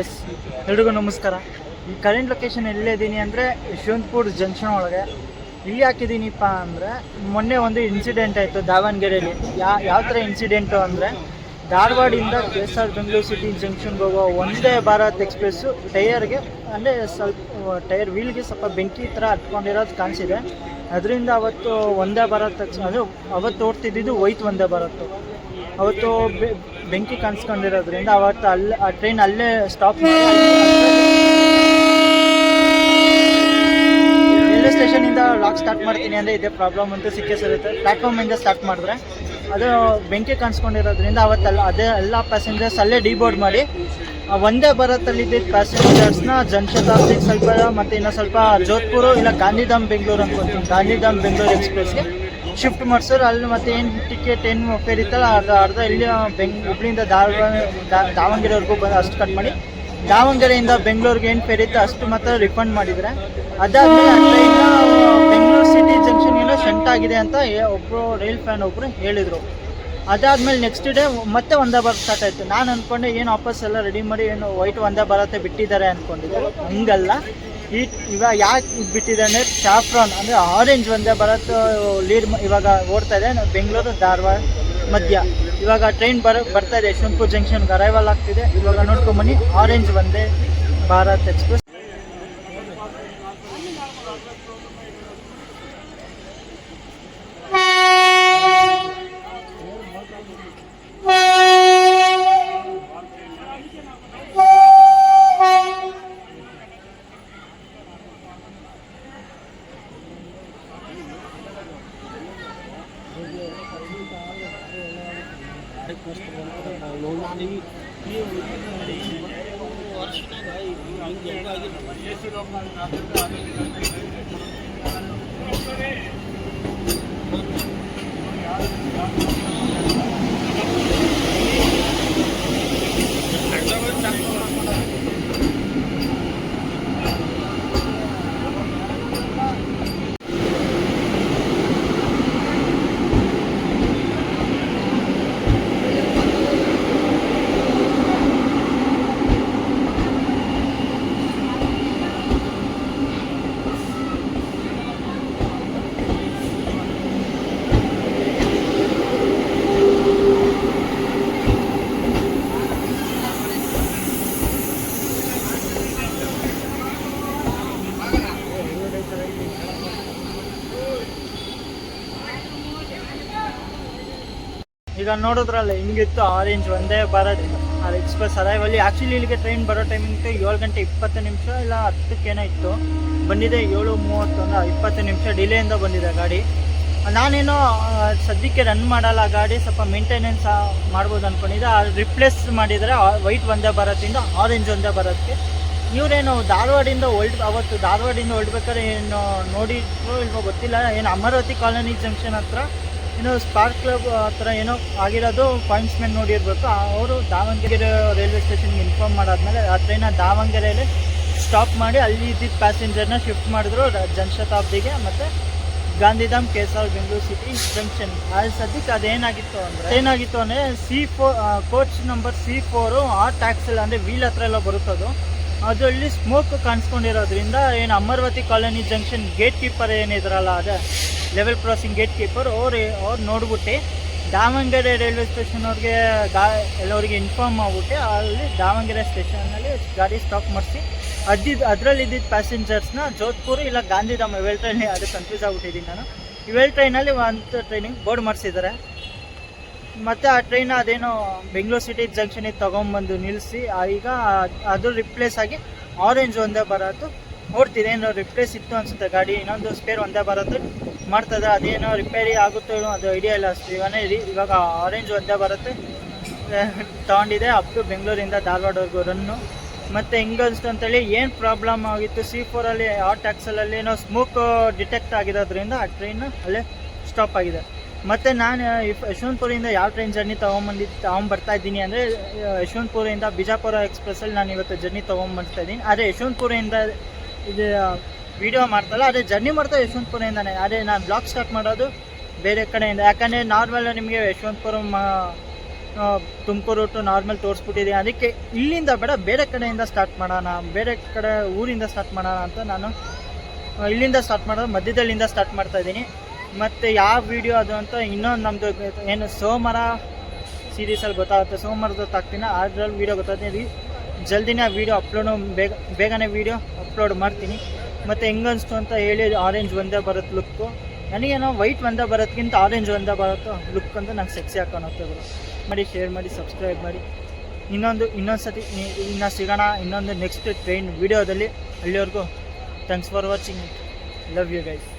Guys, ಎಲ್ರಿಗೂ ನಮಸ್ಕಾರ. ಈ ಕರೆಂಟ್ ಲೊಕೇಶನ್ ಎಲ್ಲಿದ್ದೀನಿ ಅಂದರೆ ಯಶವಂತಪುರ ಜಂಕ್ಷನ್ ಒಳಗೆ. ಇಲ್ಲಿ ಹಾಕಿದ್ದೀನಿಪ್ಪ ಅಂದರೆ ಮೊನ್ನೆ ಒಂದು ಇನ್ಸಿಡೆಂಟ್ ಆಯಿತು ದಾವಣಗೆರೆಯಲ್ಲಿ. ಯಾವ ಥರ ಇನ್ಸಿಡೆಂಟು ಅಂದರೆ, ಧಾರವಾಡಿಂದ KSR ಬೆಂಗಳೂರು ಸಿಟಿ ಜಂಕ್ಷನ್ಗೆ ಹೋಗೋ ವಂದೇ ಭಾರತ್ ಎಕ್ಸ್ಪ್ರೆಸ್ಸು ಟೈರ್ಗೆ ಅಂದರೆ ಸ್ವಲ್ಪ ಟೈರ್ ವೀಲ್ಗೆ ಸ್ವಲ್ಪ ಬೆಂಕಿ ಥರ ಹತ್ಕೊಂಡಿರೋದು ಕಾಣಿಸಿದೆ. ಅದರಿಂದ ಅವತ್ತು ವಂದೇ ಭಾರತ್ ಅದು ಅವತ್ತು ಓಡ್ತಿದ್ದು ವೈಟ್ ವಂದೇ ಭಾರತ್ ಅವತ್ತು ಬೆಂಕಿ ಕಾಣಿಸ್ಕೊಂಡಿರೋದ್ರಿಂದ ಅವತ್ತು ಆ ಟ್ರೈನ್ ಅಲ್ಲೇ ಸ್ಟಾಪ್ ಮಾಡಿ ರೈಲ್ವೆ ಸ್ಟೇಷನಿಂದ ಲಾಕ್ ಸ್ಟಾರ್ಟ್ ಮಾಡ್ತೀನಿ ಅಂದರೆ ಇದೇ ಪ್ರಾಬ್ಲಮ್ ಅಂತೂ ಸಿಕ್ಕೇ ಸಿಗುತ್ತೆ. ಪ್ಲ್ಯಾಟ್ಫಾರ್ಮಿಂದ ಸ್ಟಾರ್ಟ್ ಮಾಡಿದ್ರೆ ಅದು ಬೆಂಕಿ ಕಾಣಿಸ್ಕೊಂಡಿರೋದ್ರಿಂದ ಅವತ್ತಲ್ಲ ಎಲ್ಲ ಪ್ಯಾಸೆಂಜರ್ಸ್ ಅಲ್ಲೇ ಡಿಬೋರ್ಡ್ ಮಾಡಿ ವಂದೇ ಭಾರತಲ್ಲಿದ್ದ ಪ್ಯಾಸೆಂಜರ್ಸ್ನ ಜನಶತಾಬ್ದಿಗೆ ಸ್ವಲ್ಪ ಮತ್ತು ಇನ್ನೂ ಸ್ವಲ್ಪ ಜೋಧ್ಪುರ ಇಲ್ಲ ಗಾಂಧಿಧಾಮ್ ಬೆಂಗಳೂರು ಅನ್ಕೊತೀನಿ, ಗಾಂಧಿಧಾಮ್ ಬೆಂಗಳೂರು ಎಕ್ಸ್ಪ್ರೆಸ್ಗೆ ಶಿಫ್ಟ್ ಮಾಡಿಸೋರು. ಅಲ್ಲಿ ಮತ್ತೆ ಏನು ಟಿಕೆಟ್ ಏನು ಫೇರ್ ಇತ್ತಲ್ಲ ಅರ್ಧ ಇಲ್ಲಿ ಹುಬ್ಳಿಯಿಂದ ದಾವಣಗೆರೆವರೆಗೂ ಅಷ್ಟು ಕಟ್ ಮಾಡಿ ದಾವಣಗೆರೆಯಿಂದ ಬೆಂಗಳೂರಿಗೆ ಏನು ಫೇರ್ ಇತ್ತು ಅಷ್ಟು ಮಾತ್ರ ರಿಫಂಡ್ ಮಾಡಿದರೆ. ಅದಾದಮೇಲೆ ಆ ಟ್ರೈನ್ ಬೆಂಗಳೂರು ಸಿಟಿ ಜಂಕ್ಷನ್ ಏನೋ ಶಂಟ್ ಆಗಿದೆ ಅಂತ ಒಬ್ಬರು ರೈಲ್ ಫ್ಯಾನ್ ಒಬ್ಬರು ಹೇಳಿದರು. ಅದಾದಮೇಲೆ ನೆಕ್ಸ್ಟ್ ಡೇ ಮತ್ತೆ ವಂದೇ ಭಾರತ್ ಸ್ಟಾರ್ಟ್ ಆಯಿತು. ನಾನು ಅಂದ್ಕೊಂಡೆ ಏನು ವಾಪಸ್ ಎಲ್ಲ ರೆಡಿ ಮಾಡಿ ಏನು ವೈಟ್ ವಂದೇ ಭಾರತ ಬಿಟ್ಟಿದ್ದಾರೆ ಅಂದ್ಕೊಂಡಿದ್ದೆ. ಹಂಗಲ್ಲ, ಇವಾಗ ಯಾಕೆ ಬಿಟ್ಟಿದೆ ಅಂದರೆ ಸ್ಯಾಫ್ರಾನ್ ಅಂದರೆ ಆರೆಂಜ್ ವಂದೇ ಭಾರತ್ ಲೀಡ್ ಇವಾಗ ಓಡ್ತಾ ಇದೆ ಬೆಂಗಳೂರು ಧಾರವಾಡ ಮಧ್ಯ. ಇವಾಗ ಟ್ರೈನ್ ಬರ್ತಾ ಇದೆ ಯಶವಂತಪುರ ಜಂಕ್ಷನ್ಗೆ ಅರೈವಲ್ ಆಗ್ತಿದೆ. ಇವಾಗ ನೋಡ್ಕೊಂಬನ್ನಿ, ಆರೆಂಜ್ ವಂದೇ ಭಾರತ್ ಎಕ್ಸ್ಪ್ರೆಸ್. ಈಗ ನೋಡಿದ್ರಲ್ಲ ಹಿಂಗಿತ್ತು orange Vande Bharat express ಅರೈವಲ್ಲಿ. Actually ಇಲ್ಲಿಗೆ ಟ್ರೈನ್ ಬರೋ ಟೈಮಿಂಗ್ 7:20 ಇಲ್ಲ 10 ಇತ್ತು. ಬಂದಿದೆ 7:30 ಅಂದರೆ 20 ನಿಮಿಷ ಡಿಲೇಯಿಂದ ಬಂದಿದೆ ಗಾಡಿ. ನಾನೇನೋ ಸದ್ಯಕ್ಕೆ ರನ್ ಮಾಡಲ್ಲ ಗಾಡಿ, ಸ್ವಲ್ಪ ಮೇಂಟೆನೆನ್ಸ್ ಮಾಡ್ಬೋದು ಅಂದ್ಕೊಂಡಿದ್ದೆ. ರಿಪ್ಲೇಸ್ ಮಾಡಿದರೆ ವೈಟ್ ವಂದೇ ಭಾರತಿಂದ ಆರೆಂಜ್ ವಂದೇ ಭಾರತ್ಗೆ. ಇವರೇನು ಧಾರವಾಡಿಂದ ಅವತ್ತು ಧಾರವಾಡಿಂದ ಹೊರಡ್ಬೇಕಾದ್ರೆ ಏನು ನೋಡಿದ್ರು ಇಲ್ವೋ ಗೊತ್ತಿಲ್ಲ, ಏನು ಅಮರಾವತಿ ಕಾಲೋನಿ ಜಂಕ್ಷನ್ ಹತ್ರ ಏನೋ ಸ್ಪಾರ್ಕ್ ಕ್ಲಬ್ ಹತ್ರ ಏನೋ ಆಗಿರೋದು ಪಾಯಿಂಟ್ಸ್ಮೆನ್ ನೋಡಿರ್ಬೇಕು. ಅವರು ದಾವಣಗೆರೆ ರೈಲ್ವೆ ಸ್ಟೇಷನ್ಗೆ ಇನ್ಫಾರ್ಮ್ ಮಾಡಾದ್ಮೇಲೆ ಆ ಟ್ರೈನ ದಾವಣಗೆರೆಯಲ್ಲಿ ಸ್ಟಾಪ್ ಮಾಡಿ ಅಲ್ಲಿ ಇದ್ದಿದ್ದ ಪ್ಯಾಸೆಂಜರ್ನ ಶಿಫ್ಟ್ ಮಾಡಿದ್ರು ಜನಶತಾಬ್ದಿಗೆ ಮತ್ತು Gandhidham KSR Bengaluru city junction. ಅದು ಸದ್ಯಕ್ಕೆ ಅದೇನಾಗಿತ್ತು ಅಂದರೆ C4 ಕೋಚ್ ನಂಬರ್ C4 ಆ ಟ್ಯಾಕ್ಸಲ್ಲಿ ಅಂದರೆ ವೀಲ್ ಹತ್ರ ಎಲ್ಲ ಬರುತ್ತದು. ಅದರಲ್ಲಿ ಸ್ಮೋಕ್ ಕಾಣಿಸ್ಕೊಂಡಿರೋದ್ರಿಂದ ಏನು Amaravati colony junction gate keeper ಏನಿದ್ರಲ್ಲ, ಅದೇ ಲೆವೆಲ್ ಕ್ರಾಸಿಂಗ್ ಗೇಟ್ ಕೀಪರ್ ಅವ್ರು ನೋಡ್ಬಿಟ್ಟು ದಾವಣಗೆರೆ ರೈಲ್ವೆ ಸ್ಟೇಷನ್ ಅವ್ರಿಗೆ ಎಲ್ಲರಿಗೆ ಇನ್ಫಾರ್ಮ್ ಮಾಡ್ಬಿಟ್ಟು ಅಲ್ಲಿ ದಾವಣಗೆರೆ ಸ್ಟೇಷನಲ್ಲಿ ಗಾಡಿ ಸ್ಟಾಪ್ ಮಾಡಿಸಿ ಅದರಲ್ಲಿ ಇದ್ದಿದ್ದ ಪ್ಯಾಸೆಂಜರ್ಸ್ನ ಜೋಧ್ಪುರ ಇಲ್ಲ ಗಾಂಧಿಧಾಮ್ ಇವೆಲ್ ಟ್ರೈನ್, ಅದು ಕನ್ಫ್ಯೂಸ್ ಆಗಿಬಿಟ್ಟಿದ್ದೀನಿ ನಾನು. ಇವೆಲ್ ಟ್ರೈನಲ್ಲಿ ಒಂದು ಟ್ರೈನಿಂಗ್ ಬೋರ್ಡ್ ಮಾಡಿಸಿದ್ದಾರೆ. ಮತ್ತು ಆ ಟ್ರೈನ್ ಅದೇನೋ ಬೆಂಗಳೂರು ಸಿಟಿ ಜಂಕ್ಷನಿಗೆ ತೊಗೊಂಬಂದು ನಿಲ್ಲಿಸಿ ಈಗ ಅದು ರಿಪ್ಲೇಸ್ ಆಗಿ ಆರೆಂಜ್ ವಂದೇ ಭಾರತ್ ಓಡ್ತಿದೆ. ಏನೋ ರಿಪ್ಲೇಸ್ ಇತ್ತು ಅನಿಸುತ್ತೆ ಗಾಡಿ, ಇನ್ನೊಂದು ಸ್ಪೇರ್ ವಂದೇ ಭಾರತ್ ಮಾಡ್ತದೆ. ಅದೇನೋ ರಿಪೇರಿ ಆಗುತ್ತೋ ಅದು ಐಡಿಯಾ ಇಲ್ಲ ಅಷ್ಟು. ಇವಾಗ orange Vande Bharat ತೊಗೊಂಡಿದೆ up to ಬೆಂಗಳೂರಿಂದ ಧಾರವಾಡವರೆಗೂ ರನ್ನು. ಮತ್ತು ಹೆಂಗೆ ಅನಿಸ್ತು ಅಂತೇಳಿ ಏನು ಪ್ರಾಬ್ಲಮ್ ಆಗಿತ್ತು C4 ಆ ಟ್ಯಾಕ್ಸಲಲ್ಲಿ ಏನೋ ಸ್ಮೋಕ್ ಡಿಟೆಕ್ಟ್ ಆಗಿರೋದ್ರಿಂದ ಆ ಟ್ರೈನ್ ಅಲ್ಲೇ ಸ್ಟಾಪ್ ಆಗಿದೆ. ಮತ್ತು ನಾನು ಯಶವಂತಪುರದಿಂದ ಯಾವ ಟ್ರೈನ್ ಜರ್ನಿ ತೊಗೊಂಬರ್ತಾ ಇದ್ದೀನಿ ಅಂದರೆ ಯಶವಂತಪುರದಿಂದ ಬಿಜಾಪುರ ಎಕ್ಸ್ಪ್ರೆಸ್ಸಲ್ಲಿ ನಾನು ಇವತ್ತು ಜರ್ನಿ ತೊಗೊಂಬರ್ತಾ ಇದ್ದೀನಿ. ಆದರೆ ಯಶವಂತಪುರದಿಂದ ಇದು ವೀಡಿಯೋ ಮಾಡ್ತಲ್ಲ, ಅದೇ ಜರ್ನಿ ಮಾಡ್ತಾ ಯಶವಂತಪುರದಿಂದನೇ. ಅದೇ ನಾನು ಬ್ಲಾಗ್ ಸ್ಟಾರ್ಟ್ ಮಾಡೋದು ಬೇರೆ ಕಡೆಯಿಂದ, ಯಾಕಂದರೆ ನಾರ್ಮಲ್ ನಿಮಗೆ ಯಶವಂತಪುರ ತುಮಕೂರು ರೂಟು ನಾರ್ಮಲ್ ತೋರಿಸ್ಬಿಟ್ಟಿದ್ದೀನಿ. ಅದಕ್ಕೆ ಇಲ್ಲಿಂದ ಬೇಡ ಬೇರೆ ಕಡೆಯಿಂದ ಸ್ಟಾರ್ಟ್ ಮಾಡೋಣ, ಬೇರೆ ಕಡೆ ಊರಿಂದ ಸ್ಟಾರ್ಟ್ ಮಾಡೋಣ ಅಂತ ನಾನು ಇಲ್ಲಿಂದ ಸ್ಟಾರ್ಟ್ ಮಾಡೋದು, ಮಧ್ಯದಲ್ಲಿಂದ ಸ್ಟಾರ್ಟ್ ಮಾಡ್ತಾಯಿದ್ದೀನಿ. ಮತ್ತು ಯಾವ ವೀಡಿಯೋ ಅದು ಅಂತ ಇನ್ನೊಂದು ನಮ್ಮದು ಏನು ಸೋಮವಾರ ಸೀರೀಸಲ್ಲಿ ಗೊತ್ತಾಗುತ್ತೆ, ಸೋಮವಾರದ ಹಾಕ್ತೀನಿ, ಅದ್ರಲ್ಲಿ ವೀಡಿಯೋ ಗೊತ್ತಾಗ್ತೀನಿ. ಜಲ್ದಿನೇ ವೀಡಿಯೋ ಬೇಗನೆ ವೀಡಿಯೋ ಅಪ್ಲೋಡ್ ಮಾಡ್ತೀನಿ. ಮತ್ತು ಹೆಂಗನ್ನಿಸ್ತು ಅಂತ ಹೇಳಿ. ಆರೆಂಜ್ ಒಂದೇ ಬರುತ್ತೆ ಲುಕ್ಕು, ನನಗೇನೋ ವೈಟ್ ಒಂದೇ ಬರೋದಕ್ಕಿಂತ ಆರೆಂಜ್ ಒಂದೇ ಬರುತ್ತೋ ಲುಕ್ ಅಂತ ನಂಗೆ ಸೆಕ್ಸಿ ಹಾಕೊಂಡು ಹೋಗ್ತದೆ. ಮಾಡಿ, ಶೇರ್ ಮಾಡಿ, ಸಬ್ಸ್ಕ್ರೈಬ್ ಮಾಡಿ. ಇನ್ನೊಂದು ಸತಿ ಇನ್ನು ಸಿಗೋಣ ಇನ್ನೊಂದು ನೆಕ್ಸ್ಟ್ ಟ್ರೈನ್ ವೀಡಿಯೋದಲ್ಲಿ. ಅಲ್ಲಿವರೆಗೂ thanks for watching. Love you guys.